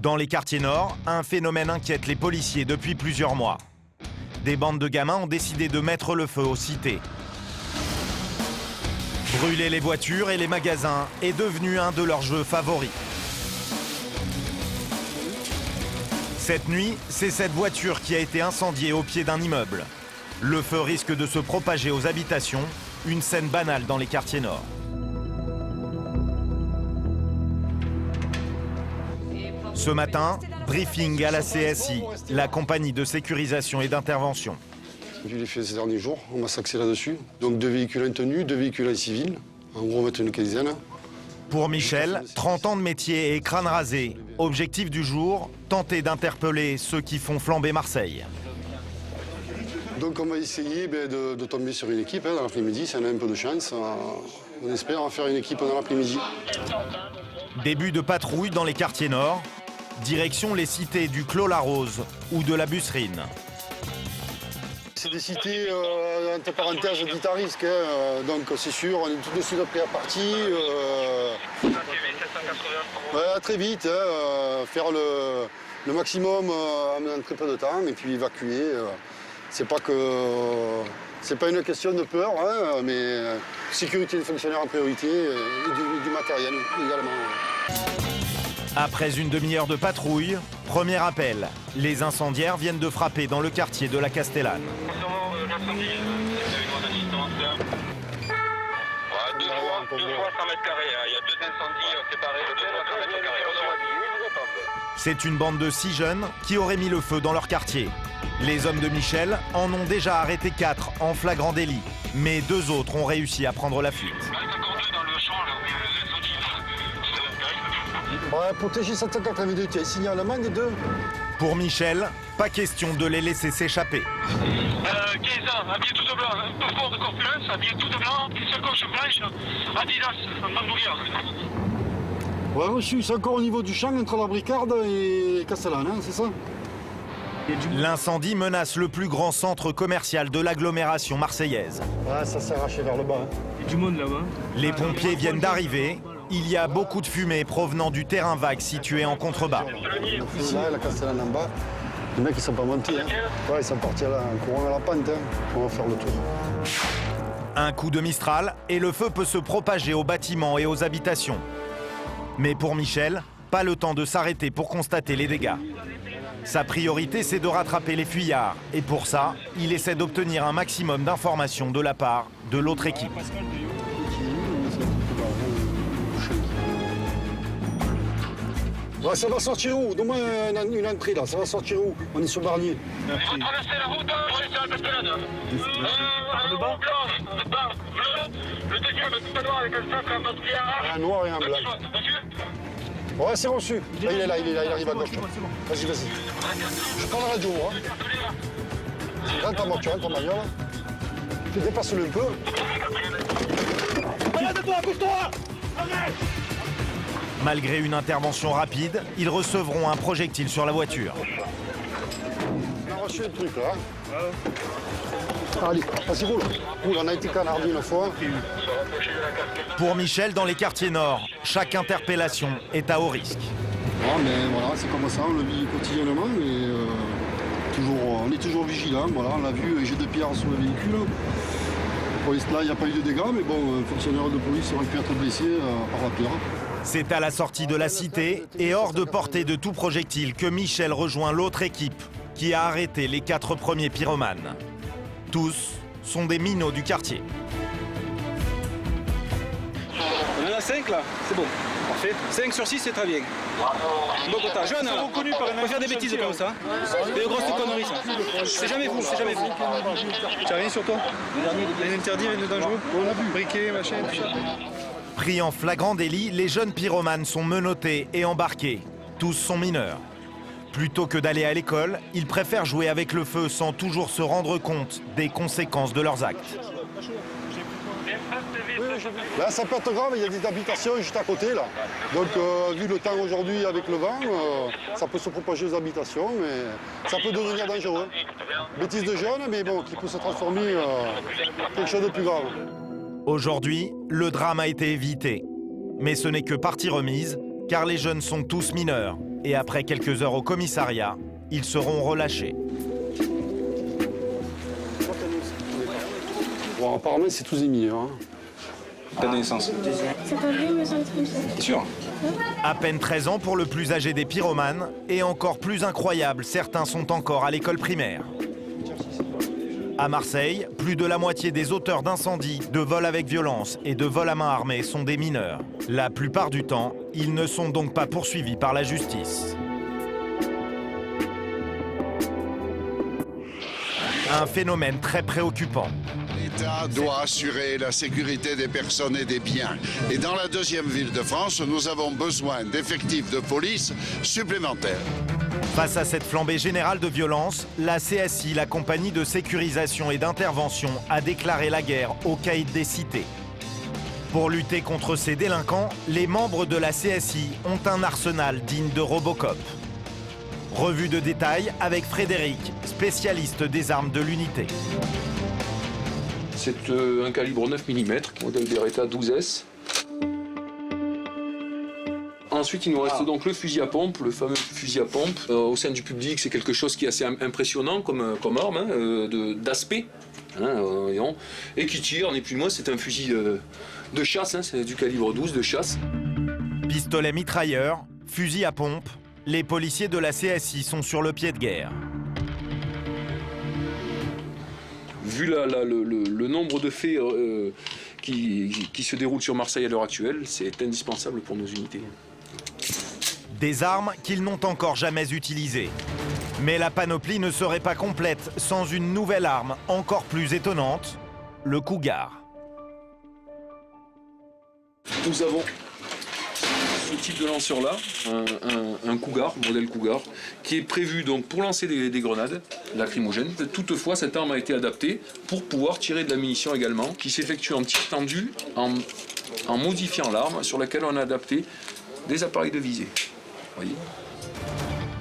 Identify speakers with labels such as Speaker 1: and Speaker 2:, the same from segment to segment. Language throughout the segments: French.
Speaker 1: Dans les quartiers nord, un phénomène inquiète les policiers depuis plusieurs mois. Des bandes de gamins ont décidé de mettre le feu aux cités. Brûler les voitures et les magasins est devenu un de leurs jeux favoris. Cette nuit, c'est cette voiture qui a été incendiée au pied d'un immeuble. Le feu risque de se propager aux habitations, une scène banale dans les quartiers nord. Ce matin, briefing à la CSI, la compagnie de sécurisation et d'intervention.
Speaker 2: Je l'ai fait ces derniers jours, on m'a s'axé là-dessus. Donc 2 véhicules en tenue, 2 véhicules en civil, en gros on va mettre une quinzaine.
Speaker 1: Pour Michel, 30 ans de métier et crâne rasé. Objectif du jour, tenter d'interpeller ceux qui font flamber Marseille.
Speaker 2: Donc on va essayer de tomber sur une équipe dans l'après-midi, si on a un peu de chance. On espère en faire une équipe dans l'après-midi.
Speaker 1: Début de patrouille dans les quartiers nord. Direction les cités du Clos-la-Rose ou de la Busserine.
Speaker 2: C'est des cités, entre parenthèses, dites à risque. Donc c'est sûr, on est tout de suite prêt à partir. Très vite, faire le maximum en très peu de temps et puis évacuer. C'est pas une question de peur, mais sécurité des fonctionnaires en priorité et du matériel également.
Speaker 1: Après une demi-heure de patrouille, premier appel. Les incendiaires viennent de frapper dans le quartier de la Castellane.
Speaker 3: Deux fois 100 mètres carrés. Il y a 2 incendies séparés de 2 fois 100 mètres carrés.
Speaker 1: C'est une bande de 6 jeunes qui auraient mis le feu dans leur quartier. Les hommes de Michel en ont déjà arrêté 4 en flagrant délit. Mais 2 autres ont réussi à prendre la fuite.
Speaker 2: Protéger 782, tu as signalement des 2.
Speaker 1: Pour Michel, pas question de les laisser s'échapper.
Speaker 3: 15 ans, habillé tout de blanc, un peu fort de corpulence, habillé tout de blanc, petite sacoche blanche, Adidas, en bandoulière.
Speaker 2: Ouais, reçu, c'est encore au niveau du champ entre la Bricarde et Castellane, c'est ça?
Speaker 1: L'incendie menace le plus grand centre commercial de l'agglomération marseillaise.
Speaker 2: Ouais, ça s'est arraché vers le bas.
Speaker 4: Il y a du monde là-bas.
Speaker 1: Les pompiers viennent d'arriver. Il y a beaucoup de fumée provenant du terrain vague situé en contrebas.
Speaker 2: Là, la Castellane en bas. Les mecs, ils sont pas montés. Ouais, ils sont partis là, en courant à la pente. On va faire le tour.
Speaker 1: Un coup de Mistral et le feu peut se propager aux bâtiments et aux habitations. Mais pour Michel, pas le temps de s'arrêter pour constater les dégâts. Sa priorité, c'est de rattraper les fuyards. Et pour ça, il essaie d'obtenir un maximum d'informations de la part de l'autre équipe.
Speaker 2: Ouais, ça va sortir où? Donne-moi une entrée là, ça va sortir où? On est sur Barnier.
Speaker 3: Il faut traverser la route pour aller sur la Castellane. Le bas, le deuxième, tout à l'heure avec un sac en matière.
Speaker 2: Un noir et un blanc. Ouais, c'est reçu. Là, il est là, il arrive à gauche. Vas-y, vas-y. Je prends la radio, moi. Rentre ta moitié, rentre ta bagnole. Tu dépasses-le un peu.
Speaker 3: Regarde-toi, pousse-toi!
Speaker 1: Malgré une intervention rapide, ils recevront un projectile sur la voiture.
Speaker 2: On a reçu le truc, là. Allez, vas-y, roule. Roule, on a été canardé une fois.
Speaker 1: Pour Michel, dans les quartiers nord, chaque interpellation est à haut risque.
Speaker 2: Ouais, mais voilà, c'est comme ça, on le vit quotidiennement, mais on est toujours vigilant. Voilà, on l'a vu, un jet de pierre sur le véhicule. Pour l'instant, il n'y a pas eu de dégâts, mais bon, un fonctionnaire de police aurait pu être blessé par la pierre.
Speaker 1: C'est à la sortie de la cité et hors de portée de tout projectile que Michel rejoint l'autre équipe qui a arrêté les 4 premiers pyromanes. Tous sont des minots du quartier.
Speaker 4: On en a 5 là, c'est bon. Parfait. 5 sur 6, c'est très bien. Bon quota. Jeune, là. On peut faire des bêtises comme ça. Des grosses conneries, ça. C'est jamais vous, c'est jamais vous. Tu as rien sur toi? Un interdit, un dangereux? On a vu. Briquet, machin, tout ça.
Speaker 1: Pris en flagrant délit, les jeunes pyromanes sont menottés et embarqués. Tous sont mineurs. Plutôt que d'aller à l'école, ils préfèrent jouer avec le feu sans toujours se rendre compte des conséquences de leurs actes.
Speaker 2: Là, ça peut être grave, il y a des habitations juste à côté, là. Donc, vu le temps aujourd'hui avec le vent, ça peut se propager aux habitations, mais ça peut devenir dangereux. Bêtise de jeunes, mais bon, qui peut se transformer en quelque chose de plus grave.
Speaker 1: Aujourd'hui, le drame a été évité. Mais ce n'est que partie remise, car les jeunes sont tous mineurs Et après quelques heures au commissariat, ils seront relâchés.
Speaker 2: Bon, apparemment, c'est tous des mineurs.
Speaker 4: Date de naissance.
Speaker 5: C'est pas vieux, mais ça va être comme ça.
Speaker 4: C'est sûr.
Speaker 1: À peine 13 ans pour le plus âgé des pyromanes, et encore plus incroyable, certains sont encore à l'école primaire. À Marseille, plus de la moitié des auteurs d'incendies, de vols avec violence et de vols à main armée sont des mineurs. La plupart du temps, ils ne sont donc pas poursuivis par la justice. Un phénomène très préoccupant.
Speaker 6: L'État doit assurer la sécurité des personnes et des biens. Et dans la deuxième ville de France, nous avons besoin d'effectifs de police supplémentaires.
Speaker 1: Face à cette flambée générale de violence, la CSI, la compagnie de sécurisation et d'intervention, a déclaré la guerre aux caïds des cités. Pour lutter contre ces délinquants, les membres de la CSI ont un arsenal digne de Robocop. Revue de détail avec Frédéric, spécialiste des armes de l'unité.
Speaker 7: C'est un calibre 9 mm, modèle Beretta 12S. Ensuite, il nous reste donc le fusil à pompe, le fameux fusil à pompe. Au sein du public, c'est quelque chose qui est assez impressionnant comme arme, d'aspect, et qui tire, ni plus ni moins, c'est un fusil de chasse, c'est du calibre 12 de chasse.
Speaker 1: Pistolet mitrailleur, fusil à pompe, les policiers de la CSI sont sur le pied de guerre.
Speaker 7: Vu le nombre de faits qui se déroulent sur Marseille à l'heure actuelle, c'est indispensable pour nos unités.
Speaker 1: Des armes qu'ils n'ont encore jamais utilisées. Mais la panoplie ne serait pas complète sans une nouvelle arme encore plus étonnante, le Cougar.
Speaker 7: Nous avons ce type de lanceur-là, un Cougar, modèle Cougar, qui est prévu donc pour lancer des grenades lacrymogènes. Toutefois, cette arme a été adaptée pour pouvoir tirer de la munition également, qui s'effectue en tir tendu, en modifiant l'arme, sur laquelle on a adapté des appareils de visée. Voyez.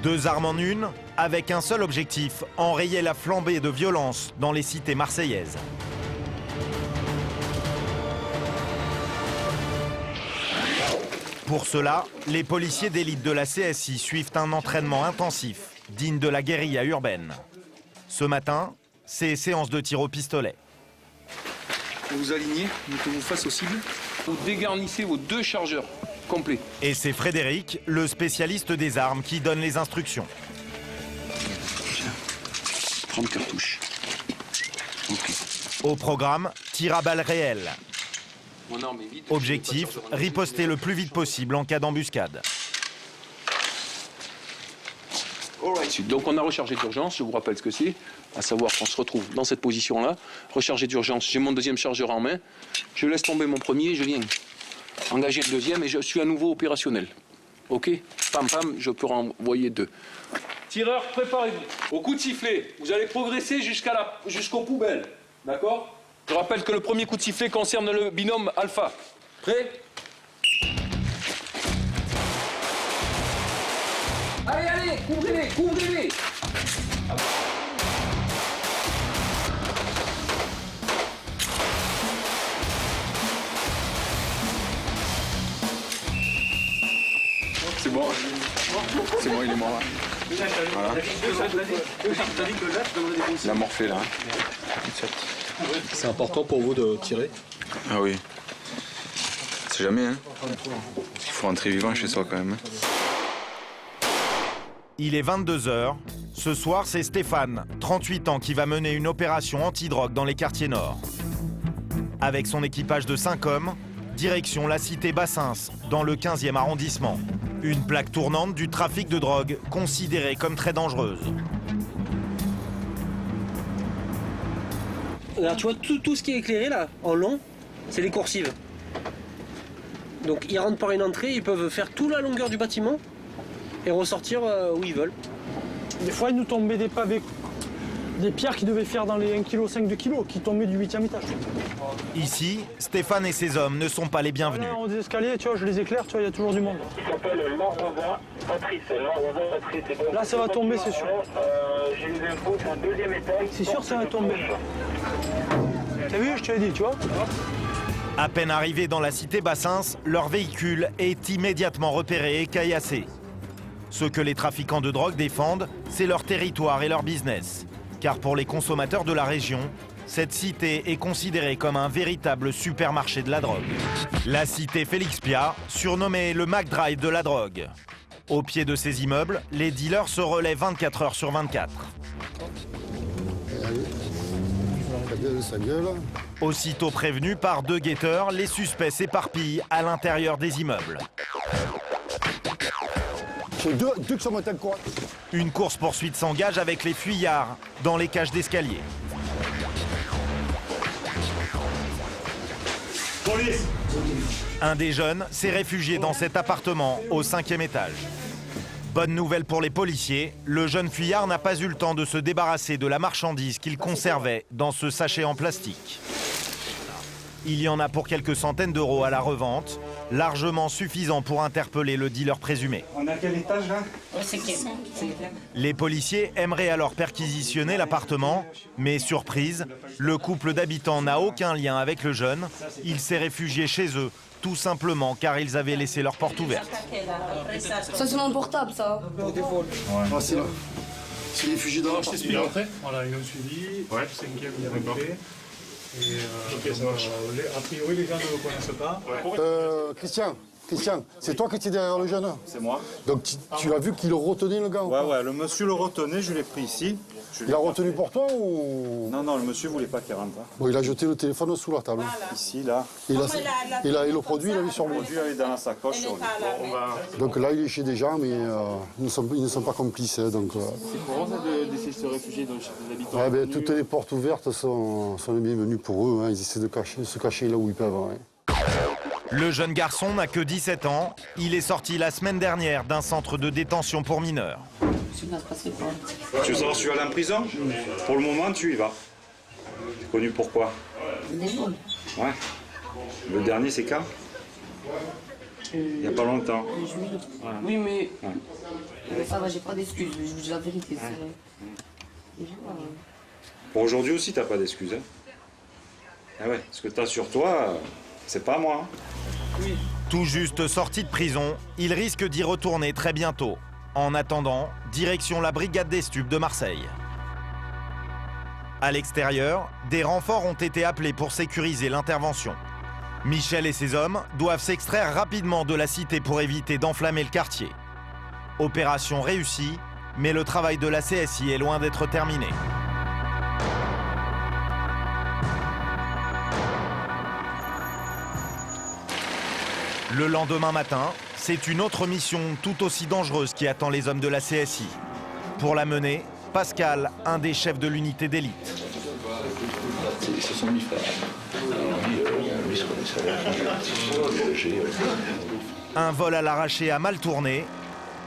Speaker 1: Deux armes en une, avec un seul objectif, enrayer la flambée de violence dans les cités marseillaises. Pour cela, les policiers d'élite de la CSI suivent un entraînement intensif, digne de la guérilla urbaine. Ce matin, c'est séance de tir au pistolet.
Speaker 7: Vous vous alignez, mettez-vous face au cible. Vous dégarnissez vos deux chargeurs complets.
Speaker 1: Et c'est Frédéric, le spécialiste des armes, qui donne les instructions.
Speaker 7: 30 cartouches. Okay.
Speaker 1: Au programme, tir à balles réelles.
Speaker 7: Mon arme est vide.
Speaker 1: Objectif, riposter le plus vite possible en cas d'embuscade.
Speaker 7: Donc on a rechargé d'urgence, je vous rappelle ce que c'est, à savoir qu'on se retrouve dans cette position-là, rechargé d'urgence, j'ai mon deuxième chargeur en main, je laisse tomber mon premier, je viens engager le deuxième et je suis à nouveau opérationnel. Ok, pam pam, je peux renvoyer deux. Tireur, préparez-vous. Au coup de sifflet, vous allez progresser jusqu'aux poubelles, d'accord? Je rappelle que le premier coup de sifflet concerne le binôme alpha. Prêt? Allez, allez, couvrez-les, couvrez-les. C'est bon. C'est bon, il est mort là. Voilà. Il a morflé là.
Speaker 8: C'est important pour vous de tirer?
Speaker 9: Ah oui. C'est jamais, hein. Parce qu'il faut rentrer vivant chez soi quand même.
Speaker 1: Il est 22 h. Ce soir, c'est Stéphane, 38 ans, qui va mener une opération anti-drogue dans les quartiers nord. Avec son équipage de 5 hommes, direction la cité Bassins, dans le 15e arrondissement. Une plaque tournante du trafic de drogue, considérée comme très dangereuse.
Speaker 10: Alors tu vois, tout ce qui est éclairé là, en long, c'est les coursives. Donc ils rentrent par une entrée, ils peuvent faire toute la longueur du bâtiment et ressortir où ils veulent.
Speaker 11: Des fois, ils nous tombaient des pavés, des pierres qui devaient faire dans les 1,5 kg, 2 kg, qui tombaient du 8e étage.
Speaker 1: Ici, Stéphane et ses hommes ne sont pas les bienvenus.
Speaker 11: Là, on des escaliers, tu vois, je les éclaire, tu vois, il y a toujours du monde.
Speaker 3: Il s'appelle Laurent Patrice.
Speaker 11: Là, ça va tomber, c'est sûr.
Speaker 3: J'ai les infos, c'est un deuxième étage.
Speaker 11: C'est sûr, ça va tomber. T'as vu, je te l'ai dit, tu vois.
Speaker 1: À peine arrivés dans la cité Bassins, leur véhicule est immédiatement repéré et caillassé. Ce que les trafiquants de drogue défendent, c'est leur territoire et leur business. Car pour les consommateurs de la région, cette cité est considérée comme un véritable supermarché de la drogue. La cité Félix Piat, surnommée le McDrive de la drogue. Au pied de ces immeubles, les dealers se relaient 24 heures sur 24.
Speaker 2: Ça gueule.
Speaker 1: Aussitôt prévenus par 2 guetteurs, les suspects s'éparpillent à l'intérieur des immeubles.
Speaker 2: J'ai deux qui sont montés en courant.
Speaker 1: Une course-poursuite s'engage avec les fuyards dans les cages d'escalier.
Speaker 11: Police!
Speaker 1: Un des jeunes s'est réfugié dans cet appartement au 5e étage. Bonne nouvelle pour les policiers, le jeune fuyard n'a pas eu le temps de se débarrasser de la marchandise qu'il conservait dans ce sachet en plastique. Il y en a pour quelques centaines d'euros à la revente, largement suffisant pour interpeller le dealer présumé.
Speaker 4: On est à quel étage là?
Speaker 1: Les policiers aimeraient alors perquisitionner l'appartement, mais surprise, le couple d'habitants n'a aucun lien avec le jeune. Il s'est réfugié chez eux, tout simplement car ils avaient laissé leur porte ouverte.
Speaker 5: Ça, c'est mon portable, ça.
Speaker 2: Ah, c'est là. C'est réfugié dans l'appartement.
Speaker 11: Il est rentré. Voilà, ils ont suivi. Ouais. 5e, il est rentré. Et a priori, les gens ne le connaissent pas.
Speaker 2: Christian, c'est toi qui étais derrière le jeune?
Speaker 12: C'est moi.
Speaker 2: Donc tu l'as vu qu'il le retenait, le gars?
Speaker 12: Ouais, le monsieur le retenait, je l'ai pris ici.
Speaker 2: Il l'a retenu pour toi ou?
Speaker 12: Non, le monsieur voulait pas qu'il rentre.
Speaker 2: Bon, il a jeté le téléphone sous la table.
Speaker 12: Voilà. Ici, là.
Speaker 2: Et le produit, il avait sur lui.
Speaker 12: Le produit avait dans la sacoche.
Speaker 2: Donc là, il est chez des gens, mais ils ne sont pas complices. Donc,
Speaker 12: C'est pour eux d'essayer de se réfugier dans les habitants.
Speaker 2: Ouais, ben, toutes les portes ouvertes sont les bienvenues pour eux. Ils essaient de se cacher là où ils peuvent.
Speaker 1: Le jeune garçon n'a que 17 ans. Il est sorti la semaine dernière d'un centre de détention pour mineurs.
Speaker 12: Tu veux savoir si tu vas aller en prison? Pour le moment, tu y vas. Tu es connu pourquoi? Ouais. Le dernier, c'est quand? Il n'y a pas longtemps.
Speaker 5: Voilà. Oui, mais ça va, j'ai pas d'excuses. Je vous dis la vérité.
Speaker 12: Pour aujourd'hui aussi, tu n'as pas d'excuses. Hein? Ah ouais, ce que tu as sur toi, c'est pas moi.
Speaker 5: Oui.
Speaker 1: Tout juste sorti de prison, il risque d'y retourner très bientôt. En attendant, direction la brigade des stupes de Marseille. À l'extérieur, des renforts ont été appelés pour sécuriser l'intervention. Michel et ses hommes doivent s'extraire rapidement de la cité pour éviter d'enflammer le quartier. Opération réussie, mais le travail de la CSI est loin d'être terminé. Le lendemain matin, c'est une autre mission tout aussi dangereuse qui attend les hommes de la CSI. Pour la mener, Pascal, un des chefs de l'unité d'élite.
Speaker 13: Ce sont mes frères. Lui se connaissait.
Speaker 1: Un vol à l'arraché a mal tourné.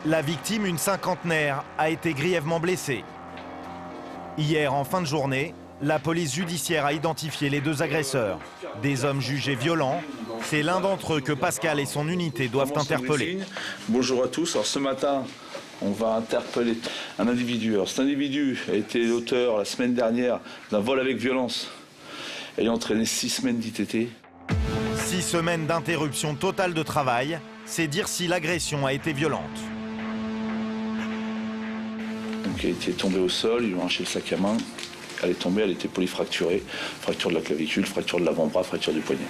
Speaker 1: La victime, une cinquantenaire, a été grièvement blessée. Hier, en fin de journée, la police judiciaire a identifié les 2 agresseurs. Des hommes jugés violents. C'est l'un d'entre eux que Pascal et son unité doivent interpeller.
Speaker 13: Bonjour à tous. Alors ce matin, on va interpeller un individu. Alors cet individu a été l'auteur la semaine dernière d'un vol avec violence ayant entraîné 6 semaines d'ITT.
Speaker 1: 6 semaines d'interruption totale de travail, c'est dire si l'agression a été violente.
Speaker 13: Donc elle était tombée au sol, ils lui ont arraché le sac à main. Elle est tombée, elle était polyfracturée. Fracture de la clavicule, fracture de l'avant-bras, fracture du poignet.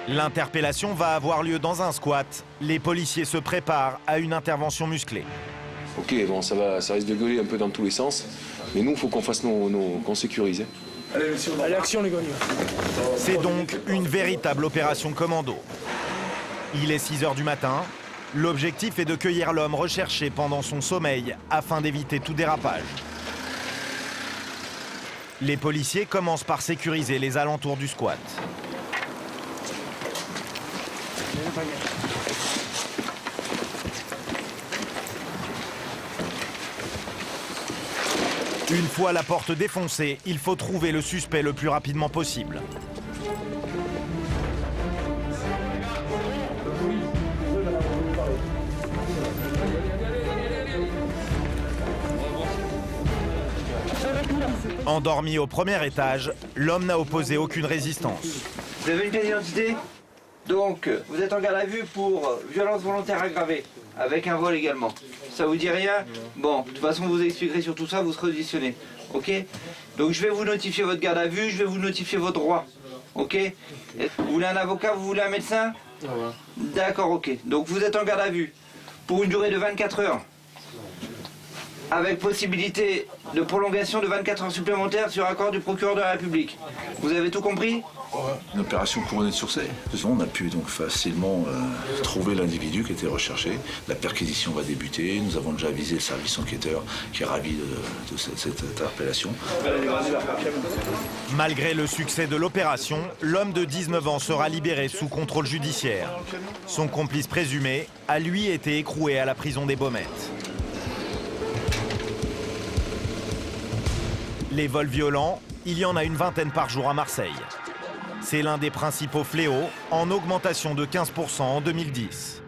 Speaker 1: L'interpellation va avoir lieu dans un squat. Les policiers se préparent à une intervention musclée.
Speaker 7: Ok, bon, ça risque de gueuler un peu dans tous les sens. Mais nous, il faut qu'on fasse qu'on sécurise.
Speaker 11: Allez, action les gars.
Speaker 1: C'est donc une véritable opération commando. Il est 6 h du matin. L'objectif est de cueillir l'homme recherché pendant son sommeil afin d'éviter tout dérapage. Les policiers commencent par sécuriser les alentours du squat. Une fois la porte défoncée, il faut trouver le suspect le plus rapidement possible. Endormi au premier étage, l'homme n'a opposé aucune résistance.
Speaker 14: Vous avez une pièce d'identité? Donc, vous êtes en garde à vue pour violence volontaire aggravée. avec un vol également. Ça vous dit rien? Bon, de toute façon, vous expliquerez sur tout ça, vous serez auditionné. Ok? Donc je vais vous notifier votre garde à vue, je vais vous notifier votre droit. Ok? Vous voulez un avocat, vous voulez un médecin? D'accord, ok. Donc vous êtes en garde à vue pour une durée de 24 heures. Avec possibilité de prolongation de 24 heures supplémentaires sur accord du procureur de la République. Vous avez tout compris?
Speaker 13: Une opération couronnée de succès. On a pu donc facilement trouver l'individu qui était recherché. La perquisition va débuter. Nous avons déjà avisé le service enquêteur qui est ravi de cette interpellation.
Speaker 1: Malgré le succès de l'opération, l'homme de 19 ans sera libéré sous contrôle judiciaire. Son complice présumé a lui été écroué à la prison des Baumettes. Les vols violents, il y en a une vingtaine par jour à Marseille. C'est l'un des principaux fléaux, en augmentation de 15% en 2010.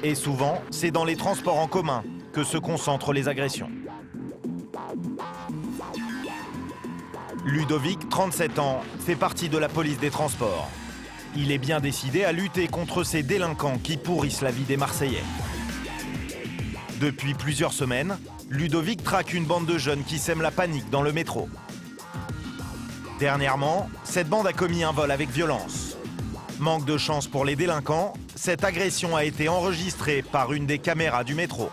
Speaker 1: Et souvent, c'est dans les transports en commun que se concentrent les agressions. Ludovic, 37 ans, fait partie de la police des transports. Il est bien décidé à lutter contre ces délinquants qui pourrissent la vie des Marseillais. Depuis plusieurs semaines, Ludovic traque une bande de jeunes qui sèment la panique dans le métro. Dernièrement, cette bande a commis un vol avec violence. Manque de chance pour les délinquants, cette agression a été enregistrée par une des caméras du métro.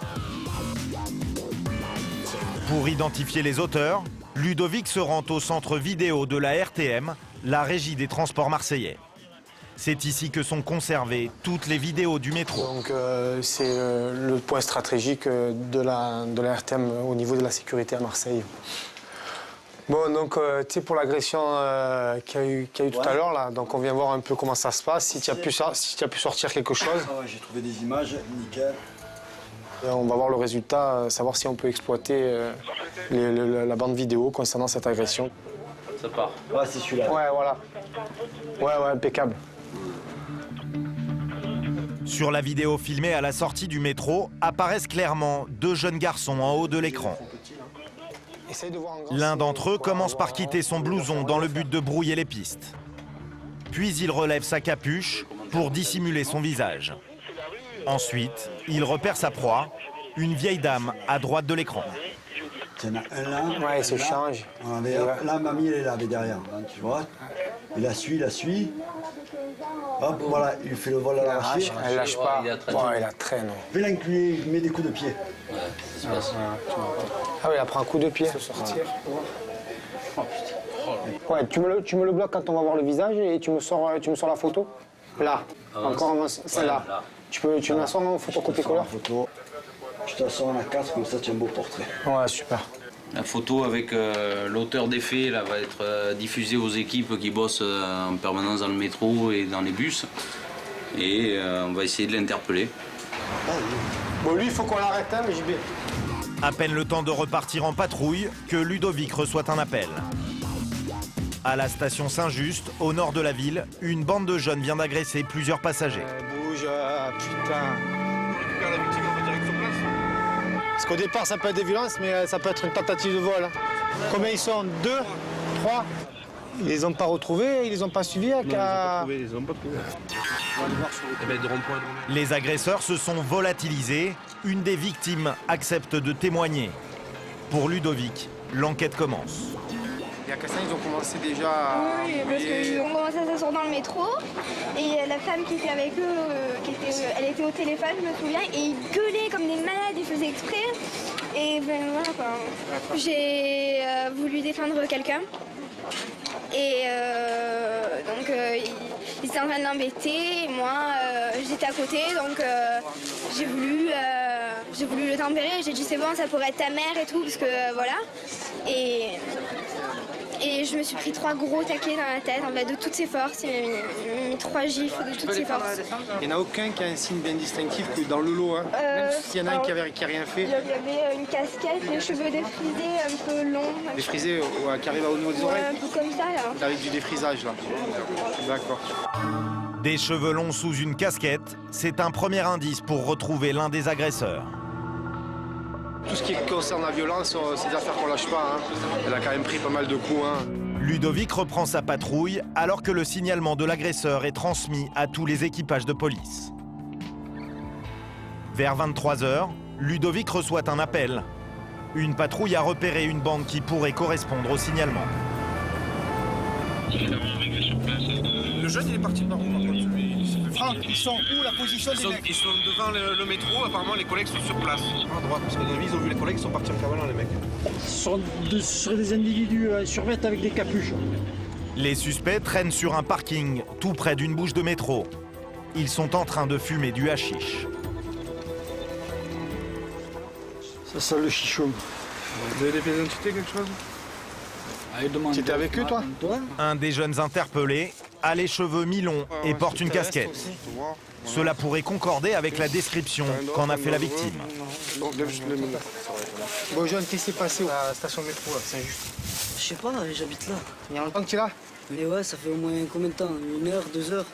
Speaker 1: Pour identifier les auteurs, Ludovic se rend au centre vidéo de la RTM, la Régie des Transports marseillais. C'est ici que sont conservées toutes les vidéos du métro.
Speaker 15: Donc c'est le point stratégique de la RTM au niveau de la sécurité à Marseille. Bon, donc tu sais, pour l'agression qu'il y a eu tout à l'heure, là, donc on vient voir un peu comment ça se passe, si tu as pu sortir quelque chose.
Speaker 16: J'ai trouvé des images, nickel.
Speaker 15: Et on va voir le résultat, savoir si on peut exploiter la bande vidéo concernant cette agression.
Speaker 16: Ça part. Ouais, c'est celui-là.
Speaker 15: Ouais, voilà. Ouais, impeccable.
Speaker 1: Sur la vidéo filmée à la sortie du métro, apparaissent clairement deux jeunes garçons en haut de l'écran. L'un d'entre eux commence par quitter son blouson dans le but de brouiller les pistes. Puis il relève sa capuche pour dissimuler son visage. Ensuite, il repère sa proie, une vieille dame à droite de l'écran.
Speaker 16: Il y en a un là.
Speaker 15: Ouais, il se change.
Speaker 16: Là, mamie, elle est là, derrière. Tu vois? Il la suit. Hop, voilà, il fait le vol à l'arraché.
Speaker 15: Elle lâche pas. Il la traîne.
Speaker 16: Fais l'incliner, il met des coups de pied.
Speaker 15: Ah oui, elle prend un coup de pied. Sortir. Ouais, tu me le bloques quand on va voir le visage et tu me sors la photo. Là, encore celle-là. Tu me la sors en photocopier-colleur.
Speaker 16: Je te la sors en A4, comme ça tu as un beau portrait.
Speaker 15: Ouais, super.
Speaker 17: La photo avec l'auteur des faits là, va être diffusée aux équipes qui bossent en permanence dans le métro et dans les bus. Et on va essayer de l'interpeller.
Speaker 15: Bon, lui, il faut qu'on l'arrête, hein, mais JB.
Speaker 1: À peine le temps de repartir en patrouille que Ludovic reçoit un appel. À la station Saint-Just, au nord de la ville, une bande de jeunes vient d'agresser plusieurs passagers.
Speaker 15: Bouge, putain. Parce qu'au départ, ça peut être des violences, mais ça peut être une tentative de vol. Combien ils sont? 2, 3. Ils les ont pas retrouvés, ils les ont pas suivis.
Speaker 1: Les agresseurs se sont volatilisés. Une des victimes accepte de témoigner. Pour Ludovic, l'enquête commence.
Speaker 15: Il y a Cassin, ils ont commencé déjà à...
Speaker 18: Oui, parce qu'ils ont commencé à s'asseoir dans le métro. Et la femme qui était avec eux, elle était au téléphone, je me souviens, et ils gueulaient comme des malades, ils faisaient exprès. Et ben voilà quoi. J'ai voulu défendre quelqu'un. Et donc ils étaient en train de l'embêter. Et moi, j'étais à côté, donc j'ai voulu le tempérer. J'ai dit c'est bon, ça pourrait être ta mère et tout, parce que voilà. Et je me suis pris 3 gros taquets dans la tête, en fait, de toutes ses forces. Il m'a mis 3 gifles de toutes ses forces.
Speaker 15: Il n'y en a aucun qui a un signe bien distinctif que dans le lot, hein. Même s'il y en a un qui n'a rien fait.
Speaker 18: Il y avait une casquette, les cheveux défrisés, un peu longs.
Speaker 15: Défrisés, ouais, qui arrivent au niveau des oreilles?
Speaker 18: Un peu comme ça, là.
Speaker 15: Il arrive du défrisage, là. D'accord.
Speaker 1: Des cheveux longs sous une casquette, c'est un premier indice pour retrouver l'un des agresseurs.
Speaker 15: Tout ce qui concerne la violence, c'est des affaires qu'on lâche pas. Hein. Elle a quand même pris pas mal de coups. Hein.
Speaker 1: Ludovic reprend sa patrouille alors que le signalement de l'agresseur est transmis à tous les équipages de police. Vers 23 h, Ludovic reçoit un appel. Une patrouille a repéré une bande qui pourrait correspondre au signalement.
Speaker 19: Le jeune, il est parti par où, par contre? Franck, ils sont où, la position des mecs? Ils sont devant le métro, apparemment les collègues sont sur place. À droite, parce que dans la vie, ils ont vu les collègues, ils sont partis en cavalant, les mecs.
Speaker 11: Ce sont des individus survêtus avec des capuches.
Speaker 1: Les suspects traînent sur un parking, tout près d'une bouche de métro. Ils sont en train de fumer du hashish.
Speaker 11: Ça sent le chichon.
Speaker 19: Vous avez des pièces d'identité, quelque chose?
Speaker 11: Tu étais avec eux, toi?
Speaker 1: Un des jeunes interpellés a les cheveux mi-longs et porte une casquette. Cela pourrait concorder avec la description qu'en a fait la victime.
Speaker 15: Bon, jeune, qu'est-ce qui s'est passé à la station de métro, là, Saint-Just?
Speaker 5: Je sais pas, j'habite là.
Speaker 15: Il y a longtemps que tu es là?
Speaker 5: Mais ouais, ça fait au moins combien de temps? 1 heure, 2 heures?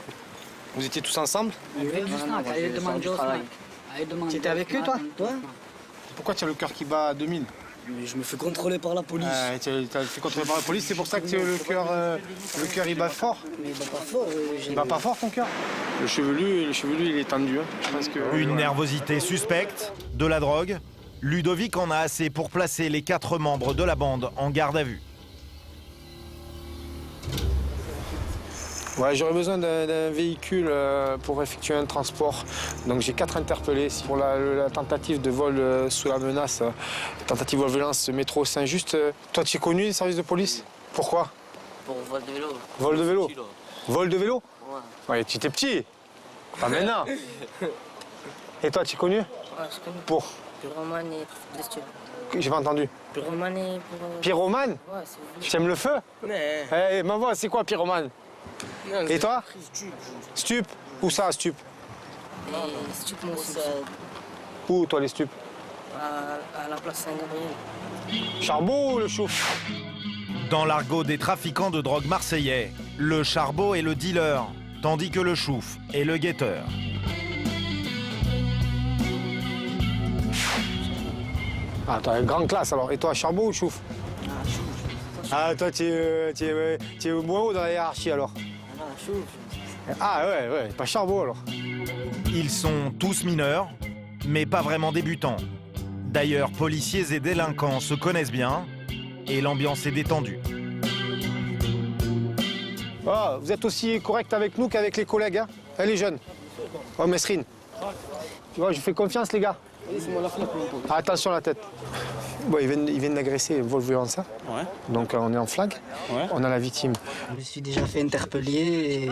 Speaker 15: Vous étiez tous ensemble? Tu étais avec eux, toi?
Speaker 5: Ouais.
Speaker 15: Pourquoi tu as le cœur qui bat à 2000?
Speaker 5: Mais je me fais contrôler par la police.
Speaker 15: Tu as fait contrôler par la police, c'est pour ça que le cœur il bat fort?
Speaker 5: Mais il bat pas fort.
Speaker 15: Il bat pas fort ton cœur? Le chevelu il est tendu. Hein. Je pense que,
Speaker 1: Une nervosité suspecte, de la drogue. Ludovic en a assez pour placer les 4 membres de la bande en garde à vue.
Speaker 15: Ouais, j'aurais besoin d'un véhicule pour effectuer un transport. Donc j'ai 4 interpellés pour la tentative de vol sous la menace, tentative de violence métro Saint-Just. Toi, tu es connu des services de police? Pourquoi?
Speaker 5: Pour vol de vélo.
Speaker 15: Vol de vélo? Vol de vélo?
Speaker 5: Ouais.
Speaker 15: Ouais, tu étais petit. Pas maintenant. Et toi, tu es connu?
Speaker 5: Ouais, je connais.
Speaker 15: Pour?
Speaker 5: Pyromane et trafic de
Speaker 15: J'ai pas entendu.
Speaker 5: Pyromane et...
Speaker 15: Pyromane?
Speaker 5: Ouais, c'est...
Speaker 15: Tu aimes le feu?
Speaker 5: Mais...
Speaker 15: Eh, ma voix, c'est quoi pyromane?
Speaker 5: Non,
Speaker 15: et toi? Stup? Où ça, stup?
Speaker 5: Et stup, moi aussi.
Speaker 15: Où, toi, les stup?
Speaker 5: À la place Saint-Gabriel.
Speaker 15: Charbot ou le chouf?
Speaker 1: Dans l'argot des trafiquants de drogue marseillais, le charbot est le dealer, tandis que le chouf est le guetteur.
Speaker 15: Ah, t'as une grande classe alors. Et toi, charbot ou chouf? Ah, toi, tu es moins haut dans la hiérarchie alors. Ah, ouais, pas charbot alors.
Speaker 1: Ils sont tous mineurs, mais pas vraiment débutants. D'ailleurs, policiers et délinquants se connaissent bien et l'ambiance est détendue.
Speaker 15: Oh, vous êtes aussi correct avec nous qu'avec les collègues, hein? Les jeunes. Oh, Mesrine. Tu vois, je fais confiance, les gars. Ah, attention à la tête. Bon, ils viennent d'agresser vol violence. Ouais. Donc on est en flag. Ouais. On a la victime.
Speaker 5: Je me suis déjà fait interpeller et...